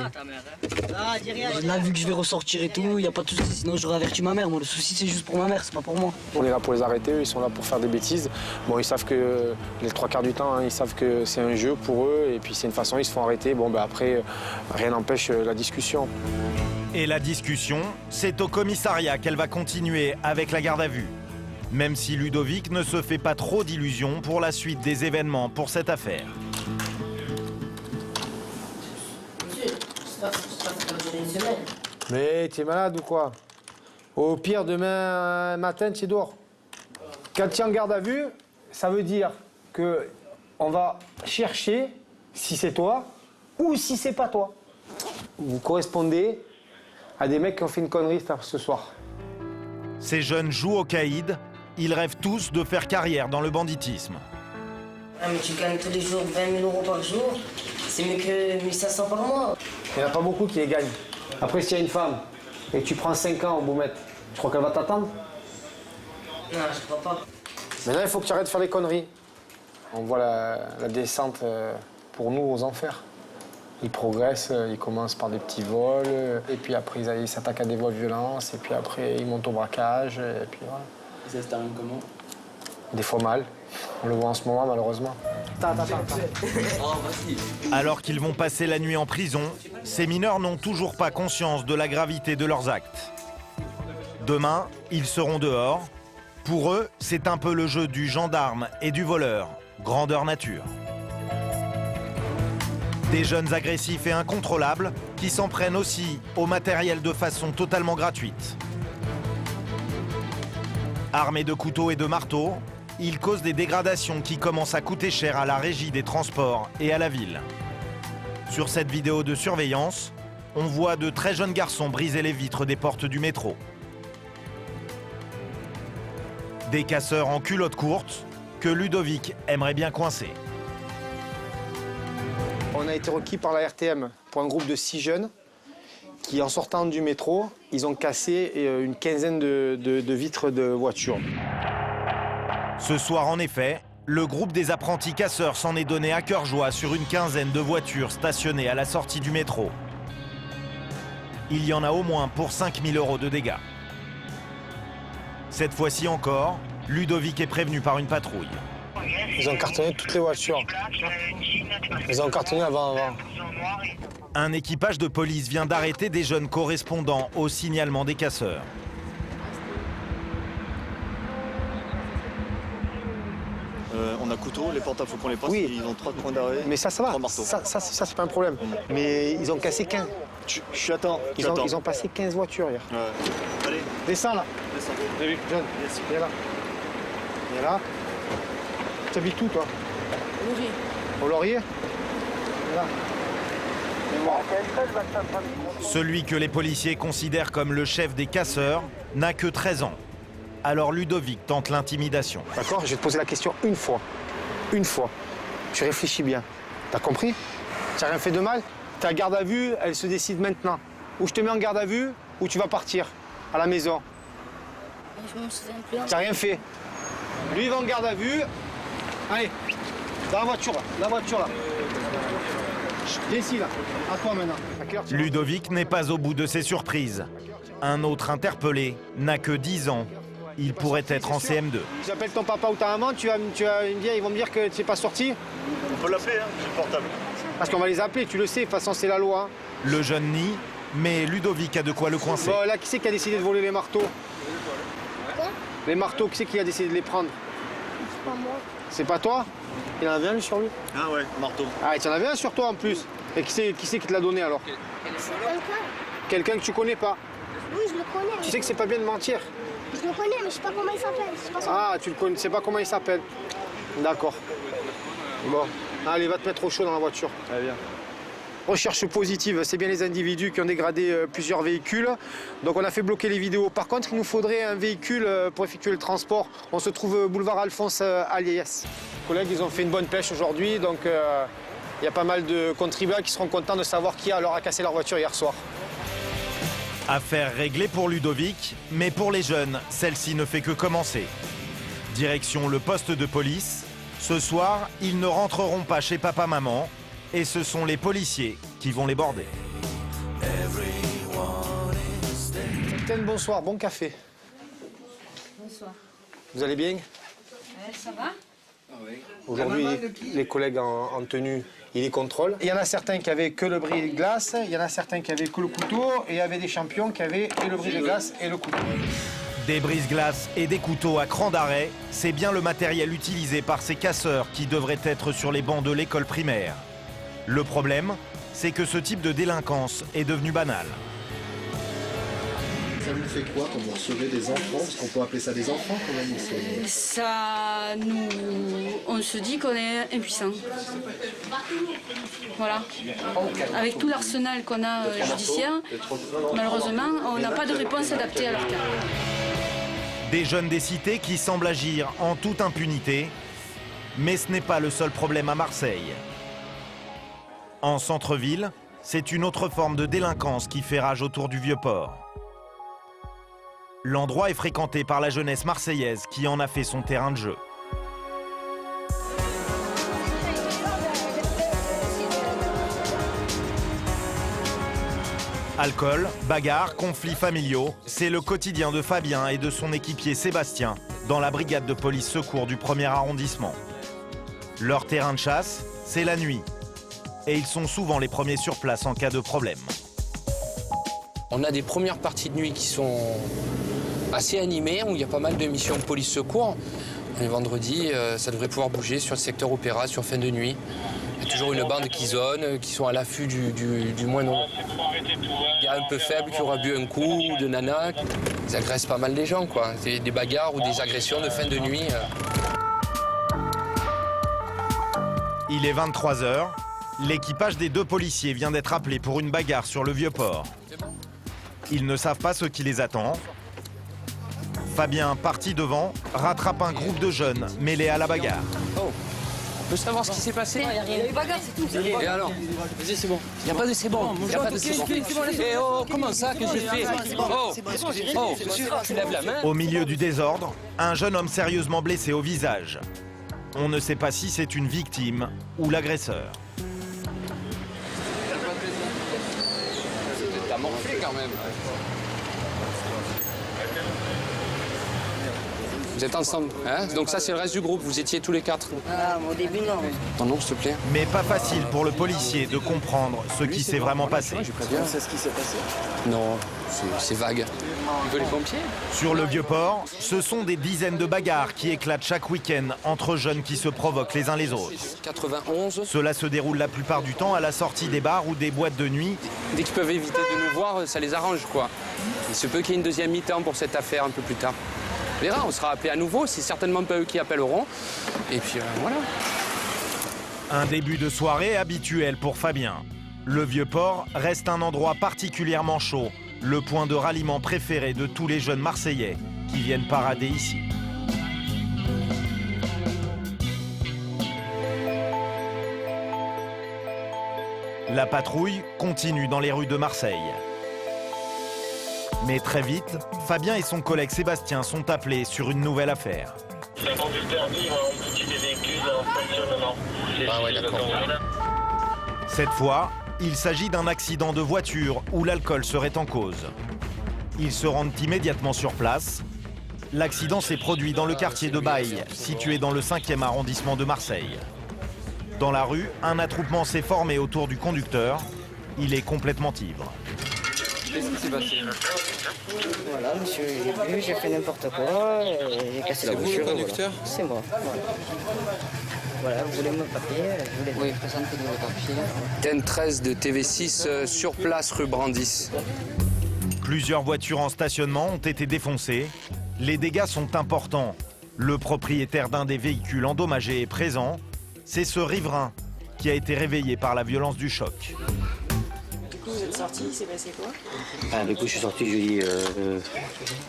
Speaker 5: Là, vu que je vais ressortir et tout, il n'y a pas de souci. Sinon, j'aurais averti ma mère. Moi, le souci, c'est juste pour ma mère, c'est pas pour moi.
Speaker 15: On est là pour les arrêter, eux, ils sont là pour faire des bêtises. Bon, ils savent que les 3/4 du temps, hein, ils savent que c'est un jeu pour eux. Et puis c'est une façon, ils se font arrêter. Bon, ben après, rien n'empêche la discussion.
Speaker 1: Et la discussion, c'est au commissariat qu'elle va continuer avec la garde à vue. Même si Ludovic ne se fait pas trop d'illusions pour la suite des événements pour cette affaire.
Speaker 15: Mais tu es malade ou quoi? Au pire, demain matin, tu es dehors. Quand tu es en garde à vue, ça veut dire qu'on va chercher si c'est toi ou si c'est pas toi. Vous correspondez à des mecs qui ont fait une connerie ce soir.
Speaker 1: Ces jeunes jouent au caïd. Ils rêvent tous de faire carrière dans le banditisme.
Speaker 5: Ah, mais tu gagnes tous les jours 20 000 € par jour. C'est mieux que 1 500 par mois.
Speaker 15: Il n'y en a pas beaucoup qui les gagnent. Après, si tu as une femme et que tu prends 5 ans au Boumette, tu crois qu'elle va t'attendre?
Speaker 5: Non, je crois pas.
Speaker 15: Maintenant, il faut que tu arrêtes de faire des conneries. On voit la descente pour nous aux enfers. Ils progressent, ils commencent par des petits vols, et puis après, ils s'attaquent à des vols violents, et puis après, ils montent au braquage, et puis voilà.
Speaker 17: Et ça se termine comment?
Speaker 15: Des fois mal. On le voit en ce moment, malheureusement.
Speaker 1: Alors qu'ils vont passer la nuit en prison, ces mineurs n'ont toujours pas conscience de la gravité de leurs actes. Demain, ils seront dehors. Pour eux, c'est un peu le jeu du gendarme et du voleur, grandeur nature. Des jeunes agressifs et incontrôlables qui s'en prennent aussi au matériel de façon totalement gratuite. Armés de couteaux et de marteaux, ils causent des dégradations qui commencent à coûter cher à la régie des transports et à la ville. Sur cette vidéo de surveillance, on voit de très jeunes garçons briser les vitres des portes du métro. Des casseurs en culotte courte que Ludovic aimerait bien coincer.
Speaker 15: On a été requis par la RTM pour un groupe de 6 jeunes qui, en sortant du métro, ils ont cassé une quinzaine de vitres de voitures.
Speaker 1: Ce soir, en effet, le groupe des apprentis casseurs s'en est donné à cœur joie sur une quinzaine de voitures stationnées à la sortie du métro. Il y en a au moins pour 5 000 € de dégâts. Cette fois-ci encore, Ludovic est prévenu par une patrouille.
Speaker 15: Ils ont cartonné toutes les voitures. Ils ont cartonné avant.
Speaker 1: Un équipage de police vient d'arrêter des jeunes correspondant au signalement des casseurs.
Speaker 8: On a couteau, les portables, faut qu'on les passe.
Speaker 15: Oui.
Speaker 8: Ils ont 3 points d'arrêt.
Speaker 15: Mais ça va. Ça c'est pas un problème. Mais ils ont cassé 15.
Speaker 8: J'attends.
Speaker 15: Ils ont passé 15 voitures hier.
Speaker 8: Ouais. Allez.
Speaker 15: Descends là.
Speaker 8: Descends.
Speaker 15: Jeune, viens là. Viens là. Tu habites où toi?
Speaker 20: Laurier.
Speaker 15: Au Laurier? Viens là.
Speaker 1: Celui que les policiers considèrent comme le chef des casseurs n'a que 13 ans. Alors Ludovic tente l'intimidation.
Speaker 15: D'accord? Je vais te poser la question une fois. Une fois. Tu réfléchis bien. T'as compris? Tu n'as rien fait de mal? Ta garde à vue, elle se décide maintenant. Ou je te mets en garde à vue, ou tu vas partir à la maison.
Speaker 20: Je me souviens plus.
Speaker 15: Tu n'as rien fait. Lui, il va en garde à vue. Allez, dans la voiture là. La voiture là. Viens ici là. À toi maintenant.
Speaker 1: Ludovic n'est pas au bout de ses surprises. Un autre interpellé n'a que 10 ans. Il pourrait être en CM2.
Speaker 15: J'appelle ton papa ou ta maman, ils vont me dire que tu n'es pas sorti.
Speaker 8: On peut l'appeler, hein, j'ai le portable.
Speaker 15: Parce qu'on va les appeler, tu le sais, de toute façon c'est la loi. Hein.
Speaker 1: Le jeune nie, mais Ludovic a de quoi le coincer.
Speaker 15: Bon, là, qui c'est qui a décidé de voler les marteaux? Les marteaux, qui c'est qui a décidé de les prendre?
Speaker 18: C'est pas moi.
Speaker 15: C'est pas toi? Il en avait un lui, sur lui?
Speaker 8: Ah ouais, marteau.
Speaker 15: Ah, il en avait un sur toi en plus. Et qui c'est qui te l'a donné alors?
Speaker 18: C'est quelqu'un.
Speaker 15: Quelqu'un que tu connais pas?
Speaker 18: Oui, je le connais.
Speaker 15: Tu sais que c'est pas bien de mentir.
Speaker 18: Je le connais, mais je sais pas comment il s'appelle.
Speaker 15: Ah, tu le connais, tu sais pas comment il s'appelle. D'accord. Bon, allez, va te mettre au chaud dans la voiture.
Speaker 8: Allez, bien.
Speaker 15: Recherche positive, c'est bien les individus qui ont dégradé plusieurs véhicules. Donc on a fait bloquer les vidéos. Par contre, il nous faudrait un véhicule pour effectuer le transport. On se trouve boulevard Alphonse Aliès. Les collègues, ils ont fait une bonne pêche aujourd'hui, donc il y a pas mal de contribuables qui seront contents de savoir qui leur a cassé leur voiture hier soir.
Speaker 1: Affaire réglée pour Ludovic, mais pour les jeunes, celle-ci ne fait que commencer. Direction le poste de police. Ce soir, ils ne rentreront pas chez papa-maman. Et ce sont les policiers qui vont les border.
Speaker 15: Capitaine, bonsoir, bon café.
Speaker 20: Bonsoir.
Speaker 15: Vous allez bien?
Speaker 20: Ça va?
Speaker 15: Aujourd'hui, les collègues en tenue, ils les contrôlent. Il y en a certains qui avaient que le brise-glace, il y en a certains qui avaient que le couteau, et il y avait des champions qui avaient et le brise-glace et le couteau.
Speaker 1: Des brise-glaces et des couteaux à cran d'arrêt, c'est bien le matériel utilisé par ces casseurs qui devraient être sur les bancs de l'école primaire. Le problème, c'est que ce type de délinquance est devenu banal.
Speaker 21: Ça vous fait quoi quand vous recevez des enfants? Parce qu'on peut appeler ça des enfants quand même.
Speaker 20: Ça nous... On se dit qu'on est impuissant. Voilà. Avec tout l'arsenal qu'on a judiciaire, malheureusement, on n'a pas de réponse adaptée à leur cas.
Speaker 1: Des jeunes des cités qui semblent agir en toute impunité, mais ce n'est pas le seul problème à Marseille. En centre-ville, c'est une autre forme de délinquance qui fait rage autour du Vieux-Port. L'endroit est fréquenté par la jeunesse marseillaise qui en a fait son terrain de jeu. Alcool, bagarres, conflits familiaux, c'est le quotidien de Fabien et de son équipier Sébastien dans la brigade de police secours du 1er arrondissement. Leur terrain de chasse, c'est la nuit. Et ils sont souvent les premiers sur place en cas de problème.
Speaker 22: On a des premières parties de nuit qui sont assez animées, où il y a pas mal de missions de police-secours. Les vendredis, ça devrait pouvoir bouger sur le secteur Opéra, sur fin de nuit. Il y a toujours une bande qui zone, qui sont à l'affût du moindre gars un peu faible qui aura bu un coup, ou de nana. Ils agressent pas mal les gens, quoi. C'est des bagarres ou des agressions de fin de nuit.
Speaker 1: Il est 23 h. L'équipage des 2 policiers vient d'être appelé pour une bagarre sur le Vieux-Port. Ils ne savent pas ce qui les attend. Fabien, parti devant, rattrape un groupe de jeunes mêlés à la bagarre.
Speaker 22: Oh, on peut savoir ce qui s'est passé?
Speaker 20: Il y a eu bagarre, c'est tout.
Speaker 22: Et alors? Vas-y, c'est bon. Il n'y a pas de c'est bon. Il n'y a pas de c'est bon. Eh oh, comment ça que j'ai fait? Oh, tu lèves la main.
Speaker 1: Au milieu du désordre, un jeune homme sérieusement blessé au visage. On ne sait pas si c'est une victime ou l'agresseur.
Speaker 22: T'as morflé quand même. Vous êtes ensemble, hein? Donc ça c'est le reste du groupe, vous étiez tous les 4.
Speaker 5: Ah, au début non.
Speaker 22: Ton nom s'il te plaît.
Speaker 1: Mais pas facile pour le policier de comprendre ce qui s'est vraiment passé.
Speaker 21: C'est ce qui s'est passé.
Speaker 22: Non, c'est vague. Tu veux les pompiers?
Speaker 1: Sur le Vieux-Port, ce sont des dizaines de bagarres qui éclatent chaque week-end entre jeunes qui se provoquent les uns les autres.
Speaker 22: 91.
Speaker 1: Cela se déroule la plupart du temps à la sortie des bars ou des boîtes de nuit.
Speaker 22: Dès qu'ils peuvent éviter de nous voir, ça les arrange quoi. Il se peut qu'il y ait une deuxième mi-temps pour cette affaire un peu plus tard. On verra, on sera appelé à nouveau, c'est certainement pas eux qui appelleront. Et puis voilà.
Speaker 1: Un début de soirée habituel pour Fabien. Le Vieux-Port reste un endroit particulièrement chaud, le point de ralliement préféré de tous les jeunes Marseillais qui viennent parader ici. La patrouille continue dans les rues de Marseille. Mais très vite, Fabien et son collègue Sébastien sont appelés sur une nouvelle affaire.
Speaker 3: C'est un conducteur libre en petit des véhicules en stationnement.
Speaker 22: Ah ouais, d'accord.
Speaker 1: Cette fois, il s'agit d'un accident de voiture où l'alcool serait en cause. Ils se rendent immédiatement sur place. L'accident s'est produit dans le quartier de Baille, situé dans le 5e arrondissement de Marseille. Dans la rue, un attroupement s'est formé autour du conducteur. Il est complètement ivre.
Speaker 22: Qu'est-ce qui s'est passé?
Speaker 5: Voilà, monsieur, j'ai bu, j'ai fait n'importe quoi, j'ai cassé la voiture.
Speaker 22: C'est vous le conducteur?
Speaker 5: Voilà. C'est moi. Voilà, vous voulez mon papier, je voulais vous présenter vos papiers.
Speaker 22: TEN 13 de TV6 sur place rue Brandis.
Speaker 1: Plusieurs voitures en stationnement ont été défoncées. Les dégâts sont importants. Le propriétaire d'un des véhicules endommagés est présent. C'est ce riverain qui a été réveillé par la violence du choc.
Speaker 5: Vous êtes sorti, il s'est passé quoi?
Speaker 6: Du coup, je suis sorti, je lui ai dit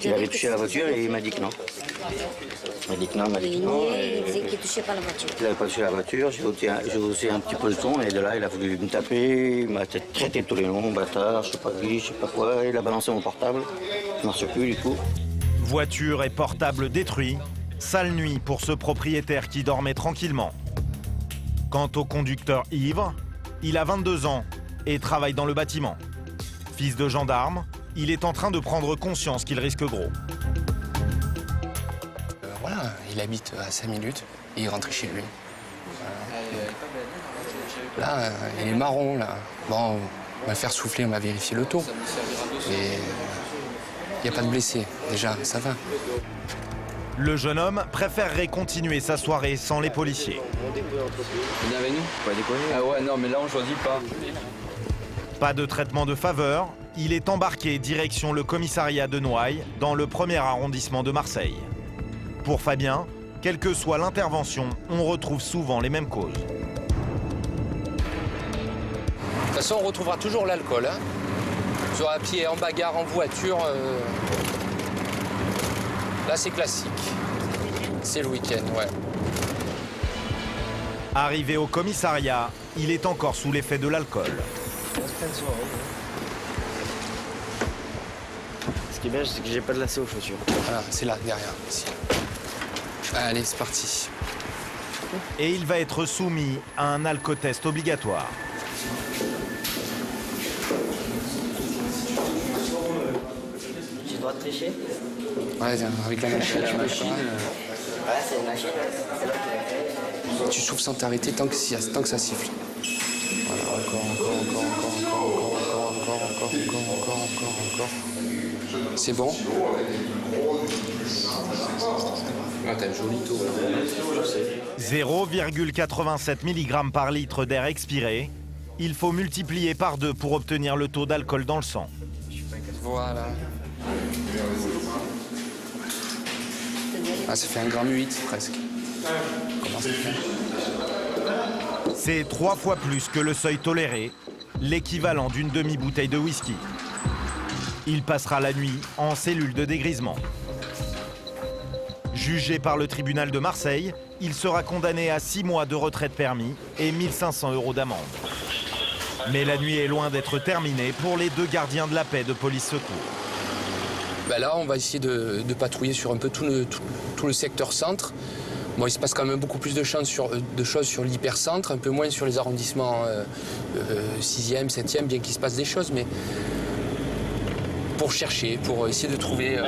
Speaker 6: qu'il avait touché la voiture et il m'a dit que non. Il m'a dit que non,
Speaker 5: Il disait qu'il touchait pas la voiture.
Speaker 6: Il n'avait pas touché la voiture, j'ai haussé un petit peu le ton et de là, il a voulu me taper, il m'a traité tous les noms, bâtard, je sais pas qui, je sais pas quoi, il a balancé mon portable, il ne marche plus du coup.
Speaker 1: Voiture et portable détruits. Sale nuit pour ce propriétaire qui dormait tranquillement. Quant au conducteur ivre, il a 22 ans et travaille dans le bâtiment. Fils de gendarme, il est en train de prendre conscience qu'il risque gros.
Speaker 22: Voilà, il habite à 5 minutes et il rentre chez lui. Là, il est marron, là. Bon, on va faire souffler, on va vérifier le taux. Mais il n'y a pas de blessés, déjà, ça va.
Speaker 1: Le jeune homme préférerait continuer sa soirée sans les policiers.
Speaker 22: Venez avec nous? Pas déconner. Ah ouais, non, mais là, on choisit pas.
Speaker 1: Pas de traitement de faveur, il est embarqué direction le commissariat de Noailles, dans le 1er arrondissement de Marseille. Pour Fabien, quelle que soit l'intervention, on retrouve souvent les mêmes causes.
Speaker 22: De toute façon, on retrouvera toujours l'alcool. Hein. Soit à pied, en bagarre, en voiture. Là, c'est classique. C'est le week-end, ouais.
Speaker 1: Arrivé au commissariat, il est encore sous l'effet de l'alcool.
Speaker 6: Ce qui est bien, c'est que j'ai pas de lacet aux chaussures.
Speaker 22: Voilà, c'est là, derrière, ici. Allez, c'est parti.
Speaker 1: Et il va être soumis à un alcotest obligatoire.
Speaker 5: J'ai le droit de tricher?
Speaker 22: Ouais, avec la machine, tu peux.
Speaker 5: Ouais, c'est une machine.
Speaker 22: Tu souffles sans t'arrêter tant que ça siffle. Voilà, encore. C'est bon? Ah, t'as le joli taux.
Speaker 1: 0,87 mg par litre d'air expiré. Il faut multiplier par 2 pour obtenir le taux d'alcool dans le sang.
Speaker 22: Voilà. Ah, ça fait 1,8 g presque. Comment ça fait?
Speaker 1: C'est 3 fois plus que le seuil toléré, l'équivalent d'une demi-bouteille de whisky. Il passera la nuit en cellule de dégrisement. Jugé par le tribunal de Marseille, il sera condamné à 6 mois de retrait de permis et 1 500 € d'amende. Mais la nuit est loin d'être terminée pour les 2 gardiens de la paix de police secours.
Speaker 22: Ben là, on va essayer de patrouiller sur un peu tout le secteur centre. Bon, il se passe quand même beaucoup plus de choses sur l'hypercentre, un peu moins sur les arrondissements 6e, 7e, bien qu'il se passe des choses, mais pour chercher, pour essayer de trouver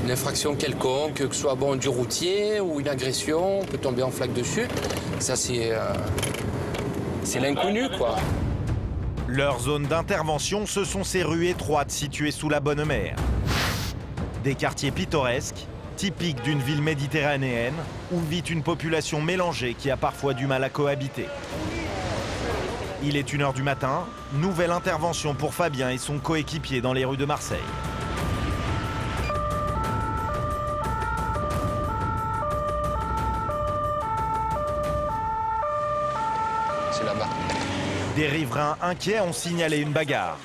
Speaker 22: une infraction quelconque, que ce soit du routier ou une agression, on peut tomber en flaque dessus. Ça, c'est l'inconnu, quoi.
Speaker 1: Leur zone d'intervention, ce sont ces rues étroites situées sous la Bonne Mer. Des quartiers pittoresques, typiques d'une ville méditerranéenne, où vit une population mélangée qui a parfois du mal à cohabiter. Il est 1h du matin, nouvelle intervention pour Fabien et son coéquipier dans les rues de Marseille.
Speaker 22: C'est là-bas.
Speaker 1: Des riverains inquiets ont signalé une bagarre.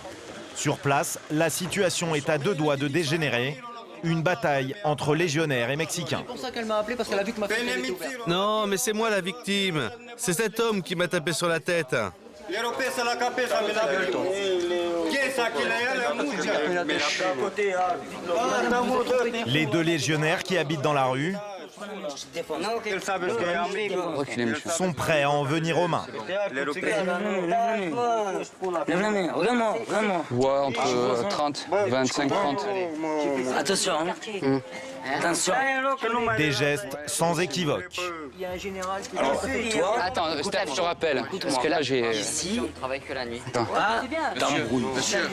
Speaker 1: Sur place, la situation est à 2 doigts de dégénérer. Une bataille entre légionnaires et Mexicains.
Speaker 5: C'est pour ça qu'elle m'a appelé, parce qu'elle a vu que ma fille était ouverte.
Speaker 9: Non, mais c'est moi la victime. C'est cet homme qui m'a tapé sur la tête.
Speaker 1: Les 2 légionnaires qui habitent dans la rue sont prêts à en venir aux mains.
Speaker 22: Ouais, entre 30, 25, 30.
Speaker 5: Attention, hein. Attention.
Speaker 1: Des gestes sans équivoque.
Speaker 5: Il y a un général qui...
Speaker 22: Alors, toi... Attends, Steph, je te rappelle. Parce que là, j'ai...
Speaker 5: Ici, on travaille que la nuit.
Speaker 22: Attends.
Speaker 5: C'est bien.
Speaker 22: Monsieur.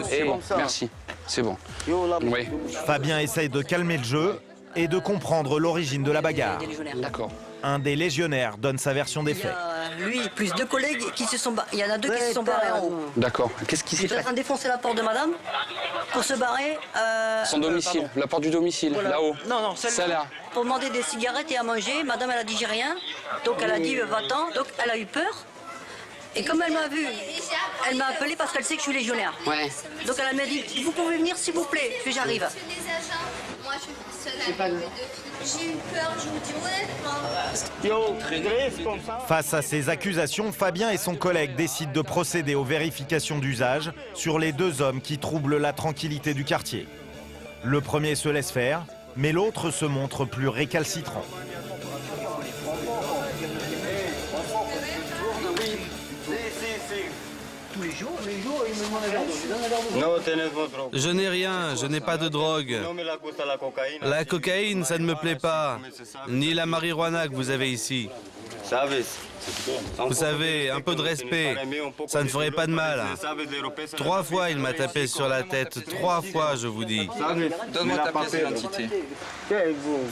Speaker 22: C'est bon, merci. C'est bon. Oui.
Speaker 1: Fabien essaye de calmer le jeu et de comprendre l'origine de la bagarre.
Speaker 22: D'accord.
Speaker 1: Un des légionnaires donne sa version des faits.
Speaker 5: Lui, plus 2 collègues qui se sont barrés. Il y en a 2 qui se sont barrés en haut.
Speaker 22: D'accord. Qu'est-ce qui s'est
Speaker 5: Ils étaient en
Speaker 22: fait?
Speaker 5: train de défoncer la porte de madame pour se barrer.
Speaker 22: Son domicile, la porte du domicile,
Speaker 5: Voilà.
Speaker 22: là-haut.
Speaker 5: Non,
Speaker 22: celle-là.
Speaker 5: Pour demander des cigarettes et à manger. Madame, elle a dit j'ai rien. Donc elle a dit va-t'en. Donc elle a eu peur. Et comme elle m'a vu, elle m'a appelé parce qu'elle sait que je suis légionnaire.
Speaker 22: Ouais.
Speaker 5: Donc elle m'a dit vous pouvez venir s'il vous plaît. Puis j'arrive.
Speaker 18: Moi, je suis seule avec les 2 filles. J'ai eu peur, je me dis honnêtement.
Speaker 1: Face à ces accusations, Fabien et son collègue décident de procéder aux vérifications d'usage sur les 2 hommes qui troublent la tranquillité du quartier. Le premier se laisse faire, mais l'autre se montre plus récalcitrant.
Speaker 5: Tous les jours, il me demande un verre d'eau. Je lui donne un verre d'eau.
Speaker 9: Je n'ai rien, je n'ai pas de drogue. La cocaïne, ça ne me plaît pas. Ni la marijuana que vous avez ici. Vous savez, un peu de respect, ça ne ferait pas de mal. 3 fois, il m'a tapé sur la tête. 3 fois, je vous dis.
Speaker 22: Donne-moi ta pièce d'identité.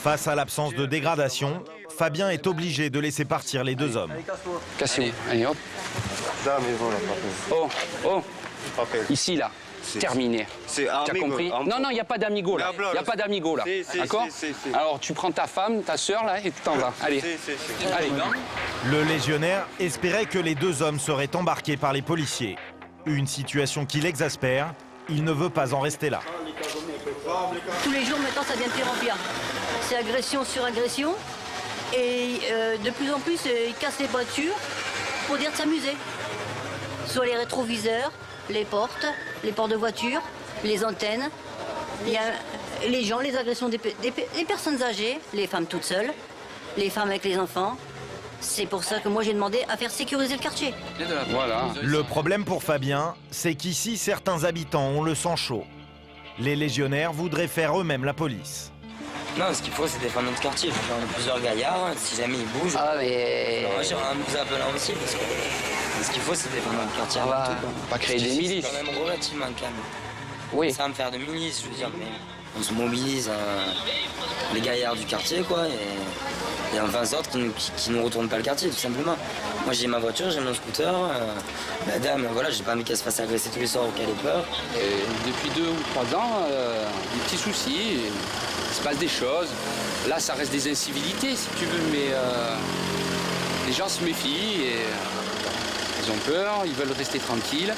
Speaker 1: Face à l'absence de dégradation, Fabien est obligé de laisser partir les 2 hommes.
Speaker 22: Cassez. Allez, hop. Oh. Ici, là. Terminé. Tu as compris? Non, il n'y a pas d'amigo là. Il n'y a pas d'amigo là. D'accord? Alors tu prends ta femme, ta sœur là et tu t'en vas. Allez. Allez.
Speaker 1: Le légionnaire espérait que les 2 hommes seraient embarqués par les policiers. Une situation qui l'exaspère. Il ne veut pas en rester là.
Speaker 5: Tous les jours maintenant ça devient de pire en pire. C'est agression sur agression. Et de plus en plus ils cassent les voitures pour dire de s'amuser. Soit les rétroviseurs, les portes de voiture, les antennes. Il y a les gens, les agressions des personnes âgées, les femmes toutes seules, les femmes avec les enfants. C'est pour ça que moi j'ai demandé à faire sécuriser le quartier.
Speaker 22: Voilà.
Speaker 1: Le problème pour Fabien, c'est qu'ici certains habitants ont le sang chaud. Les légionnaires voudraient faire eux-mêmes la police.
Speaker 5: Non, ce qu'il faut, c'est défendre notre quartier. Il faut faire plusieurs gaillards. Si jamais ils bougent, moi j'aimerais vous appeler aussi. Parce que ce qu'il faut, c'est défendre notre quartier.
Speaker 22: Pas créer des milices.
Speaker 5: C'est quand même relativement calme.
Speaker 22: Oui.
Speaker 5: Ça va me faire de milices, je veux dire. Mais on se mobilise, les gaillards du quartier, quoi. Et on fait en sorte qu'ils ne retournent pas le quartier, tout simplement. Moi, j'ai ma voiture, j'ai mon scooter. La dame, voilà, j'ai pas envie qu'elle se fasse agresser tous les soirs ou qu'elle ait peur.
Speaker 22: Et depuis 2 ou 3 ans, des petits soucis. Il se passe des choses. Là, ça reste des incivilités, si tu veux, mais les gens se méfient et ils ont peur, ils veulent rester tranquilles.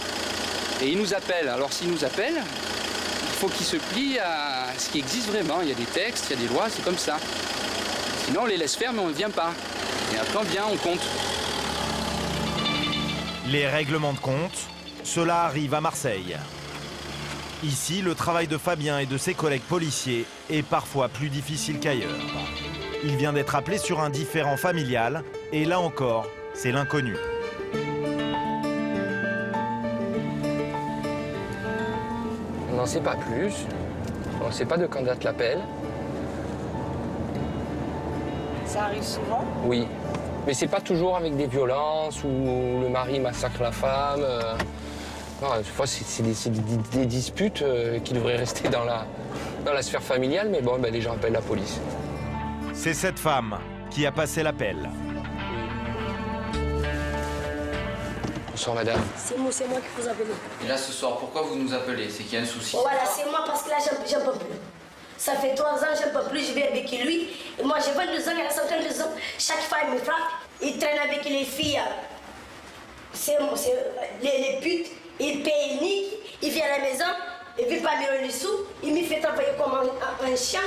Speaker 22: Et ils nous appellent. Alors, s'ils nous appellent, il faut qu'ils se plient à ce qui existe vraiment. Il y a des textes, il y a des lois, c'est comme ça. Sinon, on les laisse faire, mais on ne vient pas. Et après, on vient, on compte.
Speaker 1: Les règlements de compte, cela arrive à Marseille. Ici, le travail de Fabien et de ses collègues policiers est parfois plus difficile qu'ailleurs. Il vient d'être appelé sur un différend familial et là encore, c'est l'inconnu.
Speaker 22: On n'en sait pas plus. On ne sait pas de quand date l'appel.
Speaker 4: Ça arrive souvent?
Speaker 22: Oui. Mais c'est pas toujours avec des violences ou le mari massacre la femme. Non, des fois, c'est des disputes qui devraient rester dans la sphère familiale, mais bon, ben, les gens appellent la police.
Speaker 1: C'est cette femme qui a passé l'appel.
Speaker 22: Bonsoir, madame.
Speaker 4: C'est moi qui vous appelle.
Speaker 17: Et là, ce soir, pourquoi vous nous appelez? C'est qu'il y a un souci.
Speaker 4: Voilà, c'est moi parce que là, j'en peux plus. Ça fait 3 ans, j'en peux plus, je vais avec lui. Et moi, j'ai 22 ans, il a 52 ans. Chaque fois, il me frappe. Il traîne avec les filles. C'est les putes. Il paye, il nique. Il vient à la maison. Il ne veut pas me donner les sous. Il me fait travailler comme un chien.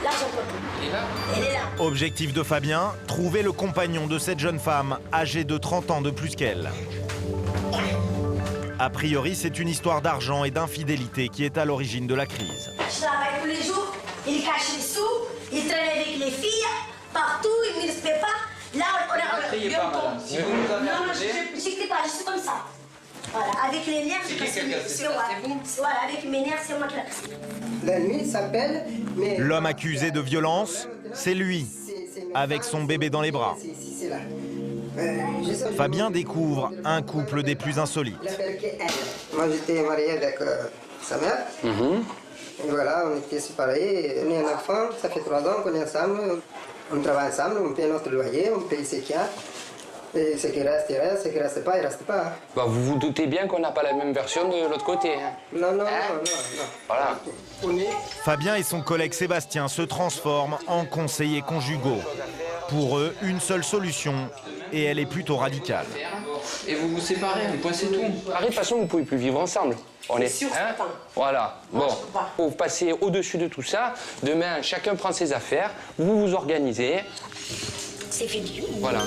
Speaker 4: Là, j'en peux plus. Elle est là.
Speaker 1: Objectif de Fabien, trouver le compagnon de cette jeune femme âgée de 30 ans de plus qu'elle. A priori, c'est une histoire d'argent et d'infidélité qui est à l'origine de la crise.
Speaker 4: Je travaille tous les jours, il cache les sous, il traîne avec les filles, partout, il ne me respecte pas. Là, on a...
Speaker 17: Ne criez pas, madame. Si vous nous avez
Speaker 4: Non,
Speaker 17: appelé...
Speaker 4: je ne crie pas, je suis comme ça. Voilà, avec les nerfs, c'est moi. Voilà, avec mes nerfs, c'est moi qui la casse.
Speaker 10: La nuit, il s'appelle, mais...
Speaker 1: L'homme accusé de violence, c'est lui, avec son bébé dans les bras.
Speaker 10: C'est là.
Speaker 1: Fabien découvre un couple des plus insolites.
Speaker 10: Moi, j'étais marié avec sa mère. Et voilà, on était séparés. On est un enfant, ça fait 3 ans qu'on est ensemble. On travaille ensemble, on paye notre loyer, on paye ce qu'il y a. Et ce qui reste, il reste. Ce qui ne reste pas, il ne reste pas.
Speaker 22: Bah, vous vous doutez bien qu'on n'a pas la même version de l'autre côté. Hein.
Speaker 10: Non, non, non.
Speaker 22: Voilà.
Speaker 1: Fabien et son collègue Sébastien se transforment en conseillers conjugaux. Pour eux, une seule solution, et elle est plutôt radicale.
Speaker 17: Et vous vous séparez, le point c'est tout.
Speaker 22: De toute façon, vous ne pouvez plus vivre ensemble. On est. Hein, voilà. Bon, vous passez au-dessus de tout ça. Demain, chacun prend ses affaires, vous vous organisez.
Speaker 4: C'est fini.
Speaker 22: Voilà.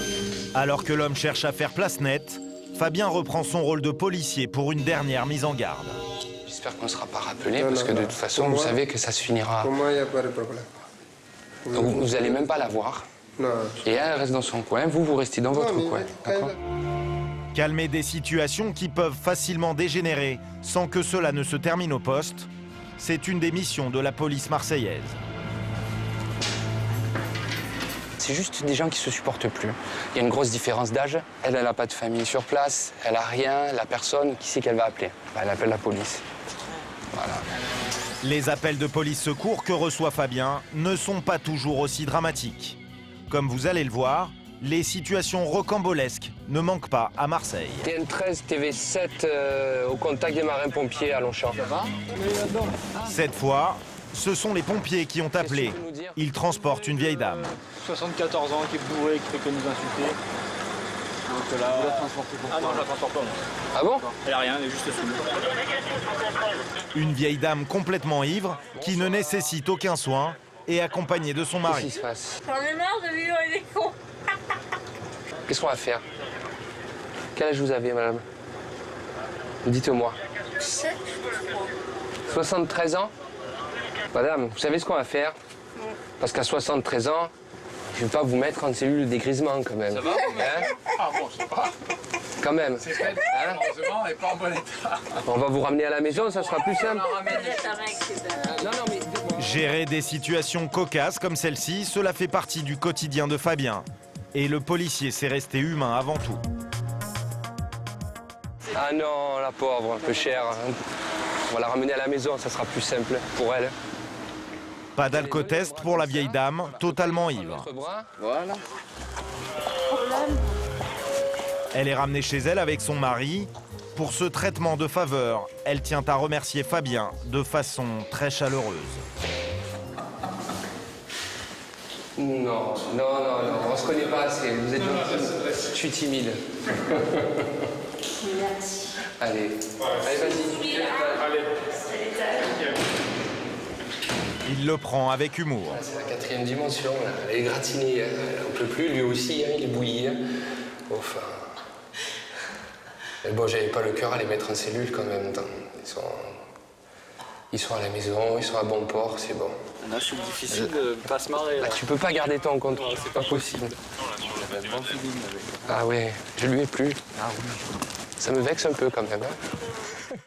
Speaker 1: Alors que l'homme cherche à faire place nette, Fabien reprend son rôle de policier pour une dernière mise en garde.
Speaker 22: J'espère qu'on ne sera pas rappelé, parce que de toute façon, vous savez que ça se finira.
Speaker 10: Pour moi, il n'y a pas de problème.
Speaker 22: Donc, vous n'allez même pas la voir.
Speaker 10: Non.
Speaker 22: Et elle reste dans son coin, vous restez dans votre coin. D'accord ?
Speaker 1: Calmer des situations qui peuvent facilement dégénérer sans que cela ne se termine au poste, c'est une des missions de la police marseillaise.
Speaker 22: C'est juste des gens qui se supportent plus. Il y a une grosse différence d'âge. Elle n'a pas de famille sur place, elle n'a rien, la personne, qui c'est qu'elle va appeler? Elle appelle la police. Voilà.
Speaker 1: Les appels de police secours que reçoit Fabien ne sont pas toujours aussi dramatiques. Comme vous allez le voir, les situations rocambolesques ne manquent pas à Marseille.
Speaker 22: TN13, TV7 au contact des marins-pompiers à Longchamp.
Speaker 1: Cette fois, ce sont les pompiers qui ont appelé. Ils transportent une vieille dame.
Speaker 11: 74 ans, qui est bourré, qui fait que nous insulter. Donc là... Vous la transportez pourquoi? Ah non, je la transporte pas.
Speaker 22: Ah bon?
Speaker 11: Elle a rien, elle est juste sous.
Speaker 1: Une vieille dame complètement ivre, qui ne nécessite aucun soin, et accompagnée de son mari.
Speaker 22: Qu'est-ce qui se passe?
Speaker 4: J'en ai marre de vivre avec des cons.
Speaker 22: Qu'est-ce qu'on va faire? Quel âge vous avez, madame? Dites-moi. 73 ans? Madame, vous savez ce qu'on va faire? Parce qu'à 73 ans, je ne vais pas vous mettre en cellule de dégrisement quand même.
Speaker 17: Ça va? Ah bon, je sais pas.
Speaker 22: Quand même.
Speaker 17: C'est fait, heureusement, on n'est pas en bon état.
Speaker 22: On va vous ramener à la maison, ça sera plus simple.
Speaker 1: Gérer des situations cocasses comme celle-ci, cela fait partie du quotidien de Fabien. Et le policier s'est resté humain avant tout.
Speaker 22: Ah non, la pauvre, un peu chère. On va la ramener à la maison, ça sera plus simple pour elle.
Speaker 1: Pas d'alcotest pour la vieille dame, totalement ivre.
Speaker 22: Voilà.
Speaker 1: Elle est ramenée chez elle avec son mari. Pour ce traitement de faveur, elle tient à remercier Fabien de façon très chaleureuse.
Speaker 22: Non, on se connaît pas assez. Vous êtes gentil. Je suis timide.
Speaker 4: Merci.
Speaker 22: Allez, vas-y.
Speaker 1: Il le prend avec humour.
Speaker 22: C'est la 4e dimension, là. Elle est gratinée, hein. Elle en peut plus, lui aussi, hein, il est bouilli. Hein. Enfin... Mais bon, j'avais pas le cœur à les mettre en cellule quand même. Ils sont à la maison, ils sont à bon port, c'est bon.
Speaker 8: Là, c'est difficile de pas se marrer. Là.
Speaker 22: Ah, tu peux pas garder ton compte, c'est pas possible. Ah ouais, je lui ai plu. Ça me vexe un peu quand même. Hein.